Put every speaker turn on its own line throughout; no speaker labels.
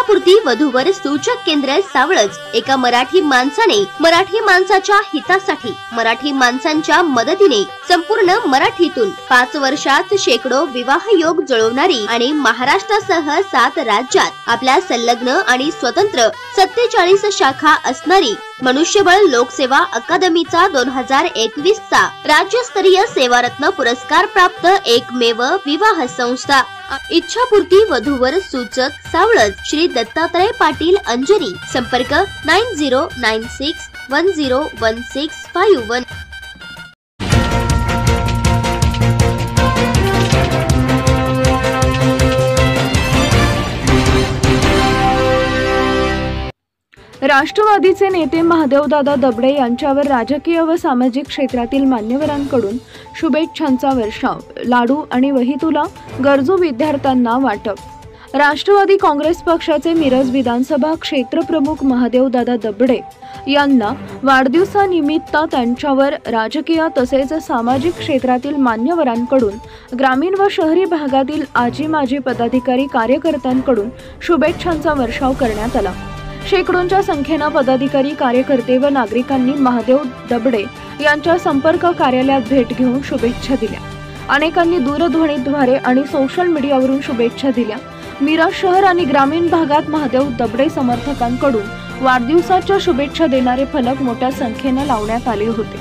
इच्छापूर्ती वधूवर सूचक केंद्र सावळज। एका मराठी माणसाने मराठी माणसाच्या हितासाठी मराठी माणसांच्या मदतीने संपूर्ण मराठीतून 5 वर्षात शेकडो विवाह योग जुळवणारी आणि महाराष्ट्रासह 7 राज्यात आपल्या संलग्न आणि स्वतंत्र 47 शाखा असणारी मनुष्यबळ लोकसेवा अकादमीचा 2021 चा राज्यस्तरीय सेवारत्न पुरस्कार प्राप्त एकमेव विवाह संस्था इच्छापूर्ती वधूवर सूचक सावळज श्री दत्तात्रय पाटील अंजनी। संपर्क 9096101651।
राष्ट्रवादीचे नेते महादेवदादा दबडे यांच्यावर राजकीय व सामाजिक क्षेत्रातील मान्यवरांकडून शुभेच्छांचा वर्षाव। लाडू आणि वहीतुला गरजू विद्यार्थ्यांना वाटप। राष्ट्रवादी काँग्रेस पक्षाचे मिरज विधानसभा क्षेत्रप्रमुख महादेवदादा दबडे यांना वाढदिवसानिमित्त त्यांच्यावर राजकीय तसेच सामाजिक क्षेत्रातील मान्यवरांकडून ग्रामीण व शहरी भागातील आजी माजी पदाधिकारी कार्यकर्त्यांकडून शुभेच्छांचा वर्षाव करण्यात आला। शेकडोंच्या संख्येने पदाधिकारी कार्यकर्ते व नागरिकांनी महादेव दबडे यांच्या संपर्क कार्यालयात भेट घेऊन शुभेच्छा दिल्या। अनेकांनी दूरध्वनीद्वारे आणि सोशल मीडियावरून शुभेच्छा दिल्या। मिरज शहर आणि ग्रामीण भागात महादेव दबडे समर्थकांकडून वाढदिवसाच्या शुभेच्छा देणारे फलक मोठ्या संख्येने लावण्यात आले होते।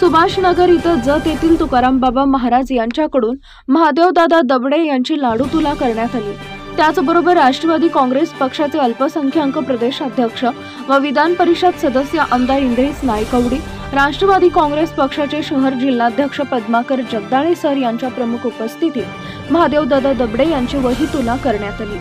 सुभाषनगर इथं जत येथील तुकाराम बाबा महाराज यांच्याकडून महादेवदादा दबडे यांची लाडू तुला करण्यात आली। त्याचबरोबर राष्ट्रवादी काँग्रेस पक्षाचे अल्पसंख्याक प्रदेश अध्यक्ष व विधान परिषद सदस्य आमदार इंद्रिस नायकवडी, राष्ट्रवादी काँग्रेस पक्षाचे शहर जिल्हाध्यक्ष पद्माकर जगदाळे सर यांच्या प्रमुख उपस्थितीत महादेवदादा दबडे यांची वही तुला करण्यात आली।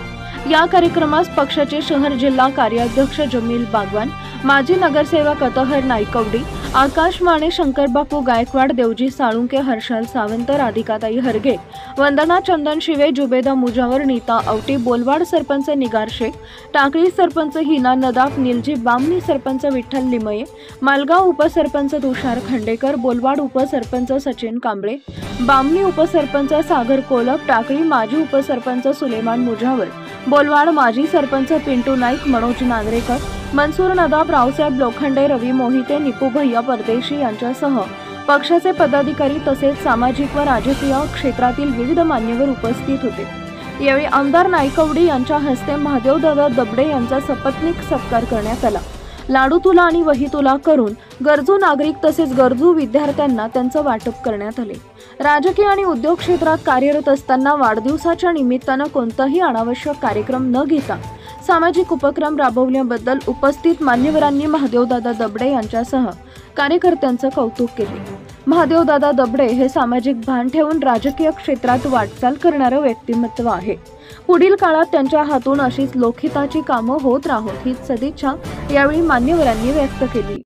या कार्यक्रमास पक्षाचे शहर जिल्हा कार्याध्यक्ष जमील बागवान, माजी नगरसेवक अतहर नायकवडी, आकाश माने, शंकरबापू गायकवाड, देवजी साळुंके, हर्षल सावंत, राधिकाताई हरगे, वंदना चंदन शिवे, जुबेदा मुजावर, नीता आवटी, बोलवाड सरपंच निगार शेख, टाकळी सरपंच हिना नदाफ, निलजी बामणी सरपंच विठ्ठल लिमये, मालगाव उपसरपंच तुषार खंडेकर, बोलवाड उपसरपंच सचिन कांबळे, बामणी उपसरपंच सागर कोलप, टाकळी माजी उपसरपंच सुलेमान मुजावर, बोलवाड माजी सरपंच पिंटू नाईक, मनोज नांद्रेकर, मनसूर नदाब, रावसाहेब लोखंडे, रवी मोहिते, निपू भैया परदेशी यांच्यासह पक्षाचे पदाधिकारी तसेच सामाजिक व राजकीय क्षेत्रातील विविध मान्यवर उपस्थित होते। यावेळी आमदार नायकवडी यांच्या हस्ते महादेवदादा दबडे यांचा सपत्नीक सत्कार करण्यात आला। लाडू तुला आणि वही तुला करून गरजू नागरिक तसेच गरजू विद्यार्थ्यांना त्यांचं वाटप करण्यात आले। राजकीय आणि उद्योग क्षेत्रात कार्यरत असताना वाढदिवसाच्या निमित्तानं कोणताही अनावश्यक कार्यक्रम न घेता सामाजिक उपक्रम राबवल्याबद्दल उपस्थित मान्यवरांनी महादेवदादा दबडे यांच्यासह कार्यकर्त्यांचं कौतुक केले। महादेवदादा दबडे हे सामाजिक भान ठेवून राजकीय क्षेत्रात वाटचाल करणारं व्यक्तिमत्व आहे। पुढील काळात त्यांच्या हातून अशीच लोकहिताची कामं होत राहोत ही सदिच्छा यावेळी मान्यवरांनी व्यक्त केली।